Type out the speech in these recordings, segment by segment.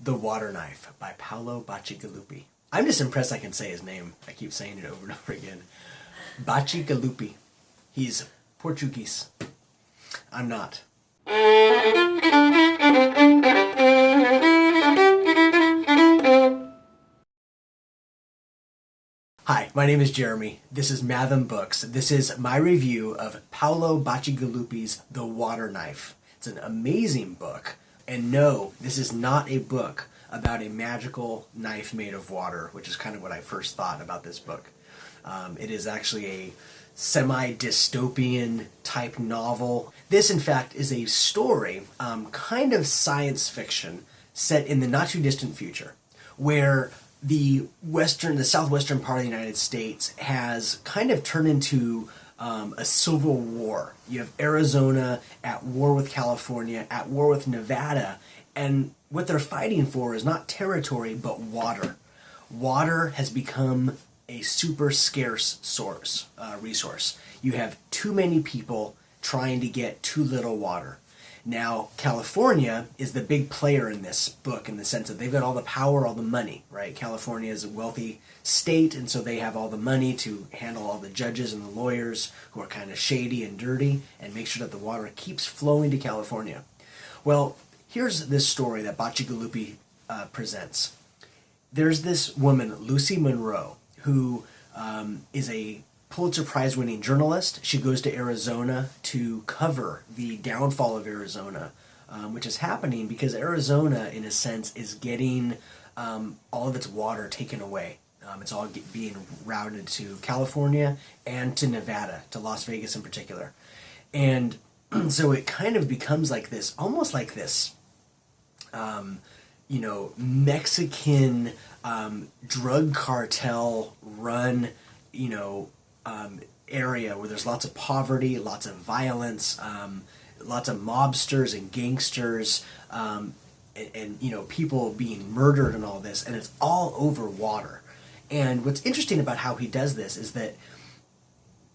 The Water Knife by Paolo Bacigalupi. I'm just impressed I can say his name. I keep saying it over and over again. Bacigalupi. He's Portuguese. I'm not. Hi, my name is Jeremy. This is MathomBooks. This is my review of Paolo Bacigalupi's The Water Knife. It's an amazing book. And no, this is not a book about a magical knife made of water, which is kind of what I first thought about this book. It is actually a semi-dystopian type novel. This, in fact, is a story, kind of science fiction, set in the not-too-distant future, where the southwestern part of the United States has kind of turned into a civil war. You have Arizona at war with California, at war with Nevada, and what they're fighting for is not territory, but water. Water has become a super scarce resource. You have too many people trying to get too little water. Now, California is the big player in this book in the sense that they've got all the power, all the money, right? California is a wealthy state, and so they have all the money to handle all the judges and the lawyers who are kind of shady and dirty and make sure that the water keeps flowing to California. Well, here's this story that Bacigalupi presents. There's this woman, Lucy Monroe, who is a Pulitzer Prize-winning journalist. She goes to Arizona to cover the downfall of Arizona, which is happening because Arizona, in a sense, is getting all of its water taken away. It's all being routed to California and to Nevada, to Las Vegas in particular. And so it kind of becomes like this, almost like this, Mexican drug cartel run, area where there's lots of poverty, lots of violence, lots of mobsters and gangsters, and people being murdered and all this, and it's all over water. And what's interesting about how he does this is that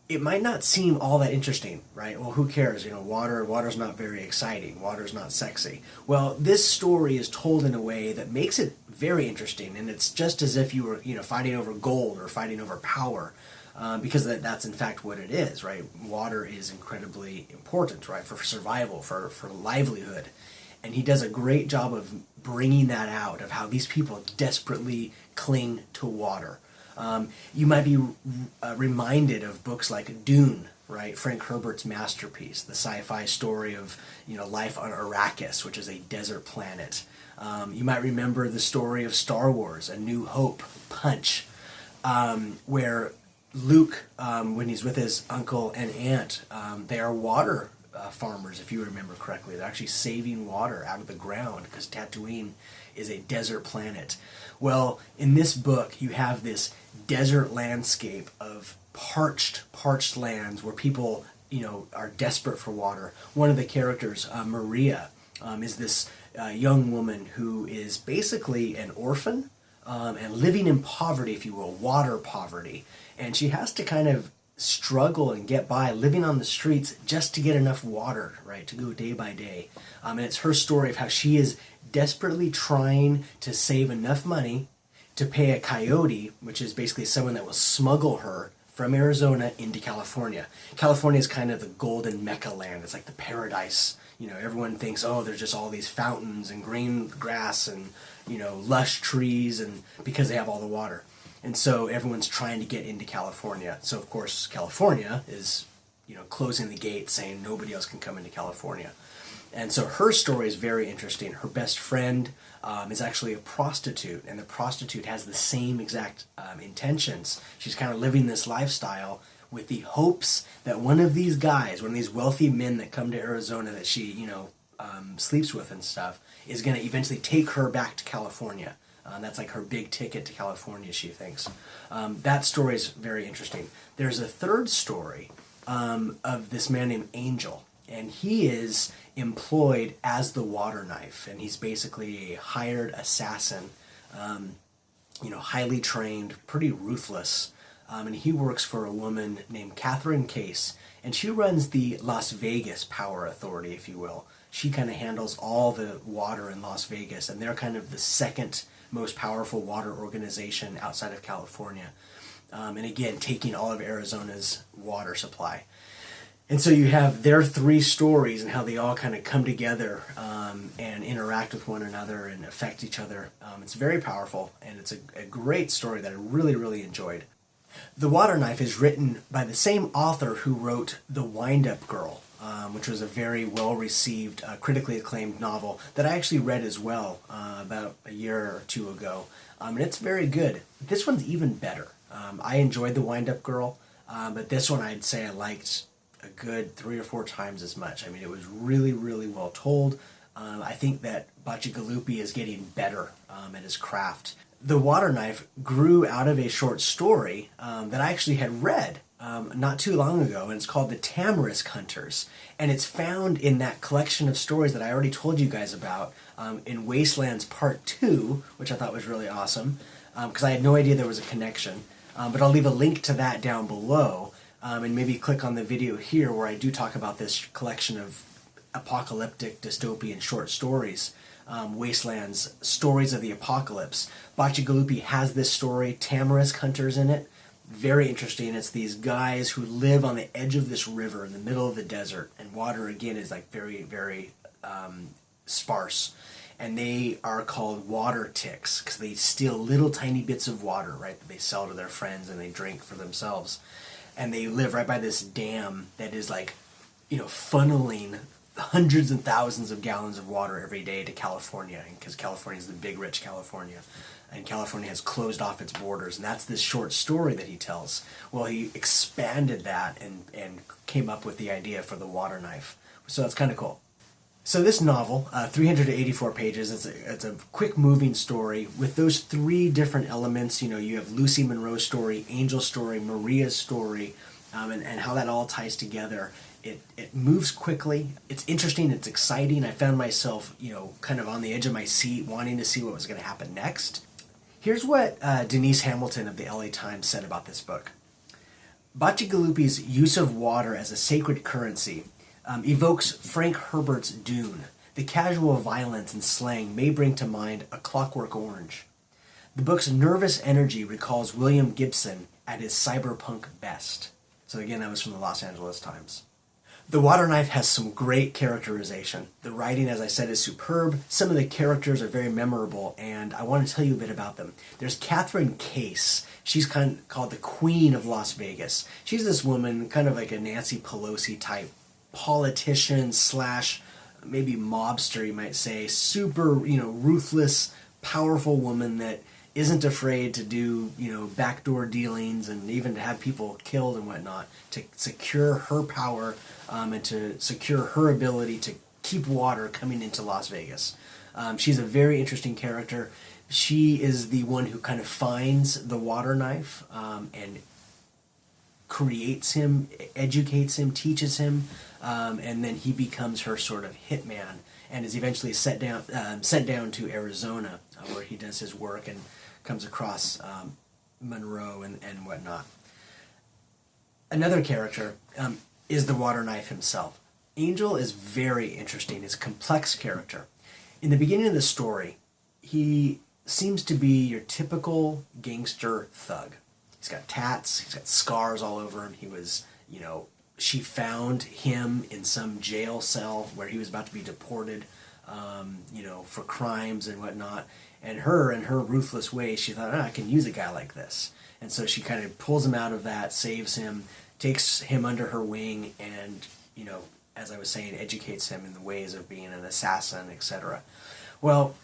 it might not seem all that interesting, right? Well, who cares? Water's not very exciting. Water's not sexy. Well, this story is told in a way that makes it very interesting, and it's just as if you were, fighting over gold or fighting over power, because that's in fact what it is, right? Water is incredibly important, right, for survival, for livelihood. And he does a great job of bringing that out, of how these people desperately cling to water. You might be reminded of books like Dune, right? Frank Herbert's masterpiece, the sci-fi story of life on Arrakis, which is a desert planet. You might remember the story of Star Wars, A New Hope, Punch, where Luke, when he's with his uncle and aunt, they are water farmers, if you remember correctly. They're actually saving water out of the ground because Tatooine is a desert planet. Well, in this book, you have this desert landscape of parched lands where people, are desperate for water. One of the characters, Maria, is this young woman who is basically an orphan and living in poverty, if you will, water poverty. And she has to kind of struggle and get by living on the streets just to get enough water, right, to go day by day. And it's her story of how she is desperately trying to save enough money to pay a coyote, which is basically someone that will smuggle her from Arizona into California. California is kind of the golden Mecca land. It's like the paradise. Everyone thinks, oh, there's just all these fountains and green grass and, lush trees, and because they have all the water. And so everyone's trying to get into California. So, of course, California is, closing the gate, saying nobody else can come into California. And so her story is very interesting. Her best friend is actually a prostitute, and the prostitute has the same exact intentions. She's kind of living this lifestyle with the hopes that one of these guys, one of these wealthy men that come to Arizona that she, sleeps with and stuff, is going to eventually take her back to California. That's like her big ticket to California, she thinks. That story is very interesting. There's a third story of this man named Angel, and he is employed as the water knife, and he's basically a hired assassin, highly trained, pretty ruthless, and he works for a woman named Catherine Case, and she runs the Las Vegas Power Authority, if you will. She kind of handles all the water in Las Vegas, and they're kind of the second most powerful water organization outside of California. And again, taking all of Arizona's water supply. And so you have their three stories and how they all kind of come together and interact with one another and affect each other. It's very powerful, and it's a great story that I really, really enjoyed. The Water Knife is written by the same author who wrote The Wind-Up Girl, which was a very well-received, critically acclaimed novel that I actually read as well about a year or two ago. And it's very good. This one's even better. I enjoyed The Wind-Up Girl, but this one I'd say I liked a good 3 or 4 times as much. I mean, it was really, really well told. I think that Bacigalupi is getting better at his craft. The Water Knife grew out of a short story that I actually had read not too long ago, and it's called The Tamarisk Hunters. And it's found in that collection of stories that I already told you guys about in Wastelands Part 2, which I thought was really awesome, because I had no idea there was a connection. But I'll leave a link to that down below, and maybe click on the video here where I do talk about this collection of apocalyptic dystopian short stories, Wastelands, Stories of the Apocalypse. Bacigalupi has this story, Tamarisk Hunters, in it. Very interesting. It's these guys who live on the edge of this river in the middle of the desert, and water, again, is like very, very sparse. And they are called water ticks because they steal little tiny bits of water, right, that they sell to their friends and they drink for themselves. And they live right by this dam that is like, funneling hundreds and thousands of gallons of water every day to California, because California is the big, rich California. And California has closed off its borders, and that's this short story that he tells. Well, he expanded that and came up with the idea for the Water Knife. So that's kind of cool. So this novel, 384 pages, it's a quick moving story with those 3 different elements. You have Lucy Monroe's story, Angel's story, Maria's story, and how that all ties together. It moves quickly. It's interesting. It's exciting. I found myself, kind of on the edge of my seat, wanting to see what was going to happen next. Here's what Denise Hamilton of the LA Times said about this book. Bacigalupi's use of water as a sacred currency evokes Frank Herbert's Dune. The casual violence and slang may bring to mind A Clockwork Orange. The book's nervous energy recalls William Gibson at his cyberpunk best. So again, that was from the Los Angeles Times. The Water Knife has some great characterization. The writing, as I said, is superb. Some of the characters are very memorable, and I want to tell you a bit about them. There's Catherine Case. She's kind of called the Queen of Las Vegas. She's this woman, kind of like a Nancy Pelosi type politician slash maybe mobster, you might say. Super, ruthless, powerful woman that isn't afraid to do, backdoor dealings and even to have people killed and whatnot to secure her power and to secure her ability to keep water coming into Las Vegas. She's a very interesting character. She is the one who kind of finds the Water Knife and creates him, educates him, teaches him, and then he becomes her sort of hitman and is eventually sent down to Arizona where he does his work and comes across Monroe and whatnot. Another character is the Water Knife himself. Angel is very interesting. He's a complex character. In the beginning of the story, he seems to be your typical gangster thug. He's got tats, he's got scars all over him. He was, she found him in some jail cell where he was about to be deported, for crimes and whatnot. And her, in her ruthless way, she thought, I can use a guy like this. And so she kind of pulls him out of that, saves him, takes him under her wing, and, as I was saying, educates him in the ways of being an assassin, etc. Well,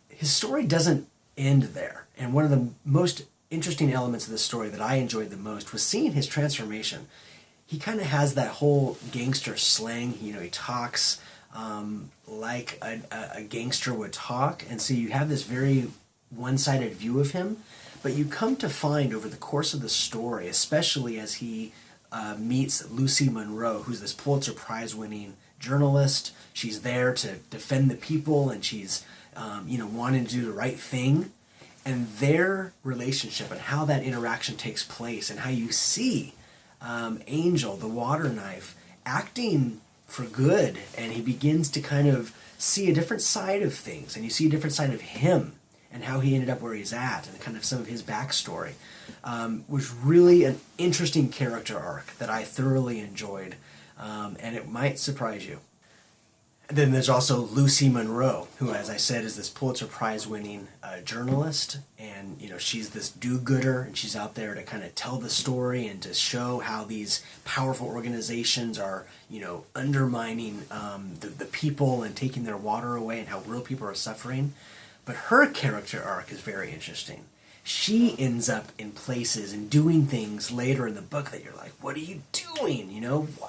his story doesn't end there. And one of the most interesting elements of this story that I enjoyed the most was seeing his transformation. He kind of has that whole gangster slang. He talks like a gangster would talk, and so you have this very one-sided view of him, but you come to find over the course of the story, especially as he meets Lucy Monroe, who's this Pulitzer Prize-winning journalist. She's there to defend the people, and she's wanting to do the right thing, and their relationship and how that interaction takes place and how you see Angel, the Water Knife, acting for good, and he begins to kind of see a different side of things, and you see a different side of him and how he ended up where he's at, and kind of some of his backstory. Was really an interesting character arc that I thoroughly enjoyed, and it might surprise you. Then there's also Lucy Monroe, who, as I said, is this Pulitzer Prize-winning journalist, and she's this do-gooder, and she's out there to kind of tell the story and to show how these powerful organizations are, undermining the people and taking their water away, and how real people are suffering. But her character arc is very interesting. She ends up in places and doing things later in the book that you're like, what are you doing?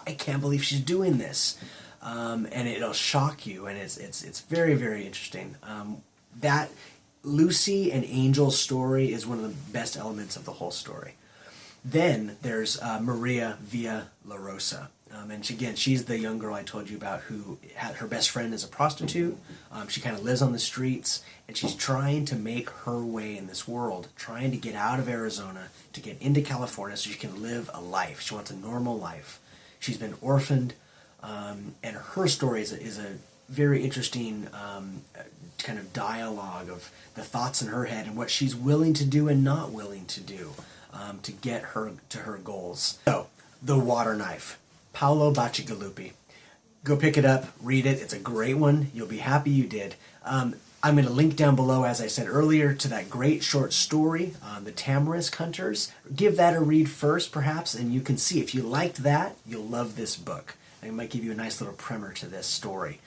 I can't believe she's doing this. And it'll shock you, and it's very, very interesting. That Lucy and Angel's story is one of the best elements of the whole story. Then there's Maria via Larosa. And she's the young girl I told you about who had her best friend as a prostitute. She kind of lives on the streets, and she's trying to make her way in this world, trying to get out of Arizona to get into California so she can live a life. She wants a normal life. She's been orphaned, and her story is a very interesting kind of dialogue of the thoughts in her head and what she's willing to do and not willing to do to get her to her goals. So, The Water Knife. Paolo Bacigalupi. Go pick it up, read it. It's a great one. You'll be happy you did. I'm going to link down below, as I said earlier, to that great short story, The Tamarisk Hunters. Give that a read first, perhaps, and you can see if you liked that, you'll love this book. It might give you a nice little primer to this story.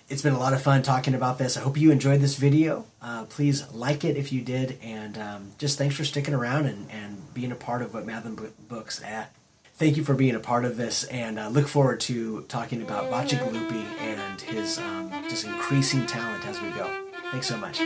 It's been a lot of fun talking about this. I hope you enjoyed this video. Please like it if you did, and just thanks for sticking around and being a part of what MathomBooks. Thank you for being a part of this, and look forward to talking about Bacigalupi and his just increasing talent as we go. Thanks so much.